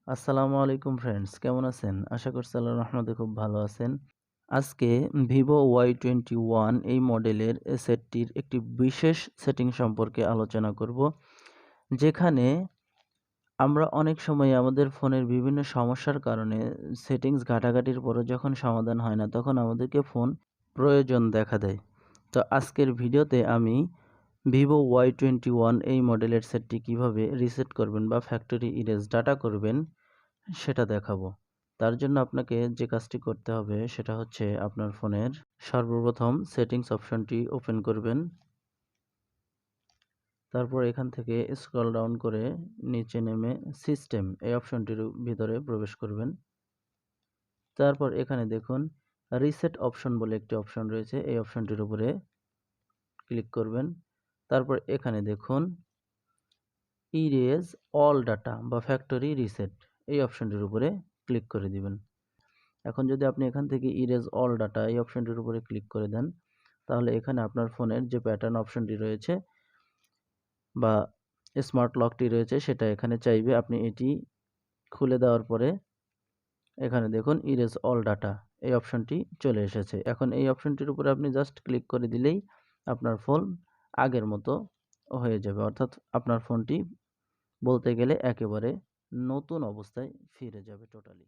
আসসালামু আলাইকুম ফ্রেন্ডস, কেমন আছেন? আশা করছি আল্লাহর রহমতে খুব ভালো আছেন। আজকে ভিভো Y21 এই মডেলের সেটটির একটি বিশেষ সেটিং সম্পর্কে আলোচনা করব, যেখানে আমরা অনেক সময় আমাদের ফোনের বিভিন্ন সমস্যার কারণে সেটিংস ঘাটাঘাটির পরও যখন সমাধান হয় না, তখন আমাদেরকে ফোন প্রয়োজন দেখা দেয়। তো আজকের ভিডিওতে আমি ভিভো Y21 এই মডেলের সেটটি কিভাবে রিসেট করবেন বা ফ্যাক্টরি ইরেজ ডাটা করবেন সেটা দেখাবো। তার জন্য আপনাকে যে কাজটি করতে হবে সেটা হচ্ছে আপনার ফোনের সর্বপ্রথম সেটিংস অপশনটি ওপেন করবেন। তারপর এখান থেকে স্ক্রল ডাউন করে নিচে নেমে সিস্টেম এই অপশনটির ভিতরে প্রবেশ করবেন। তারপর এখানে দেখুন রিসেট অপশন বলে একটি অপশন রয়েছে, এই অপশনটির উপরে ক্লিক করবেন। তারপর এখানে দেখুন ইরেজ অল ডাটা বা ফ্যাক্টরি রিসেট এই অপশনটির উপরে ক্লিক করে দিবেন। এখন যদি আপনি এখান থেকে ইরেজ অল ডাটা এই অপশনটির উপরে ক্লিক করে দেন, তাহলে এখানে আপনার ফোনের যে প্যাটার্ন অপশনটি রয়েছে বা স্মার্ট লকটি রয়েছে সেটা এখানে চাইবে। আপনি এটি খুলে দেওয়ার পরে এখানে দেখুন ইরেজ অল ডাটা এই অপশনটি চলে এসেছে। এখন এই অপশনটির উপরে আপনি জাস্ট ক্লিক করে দিলেই আপনার ফোন আগের মতো হয়ে যাবে, অর্থাৎ আপনার ফোনটি বলতে গেলে একেবারে নতুন অবস্থায় ফিরে যাবে টোটালি।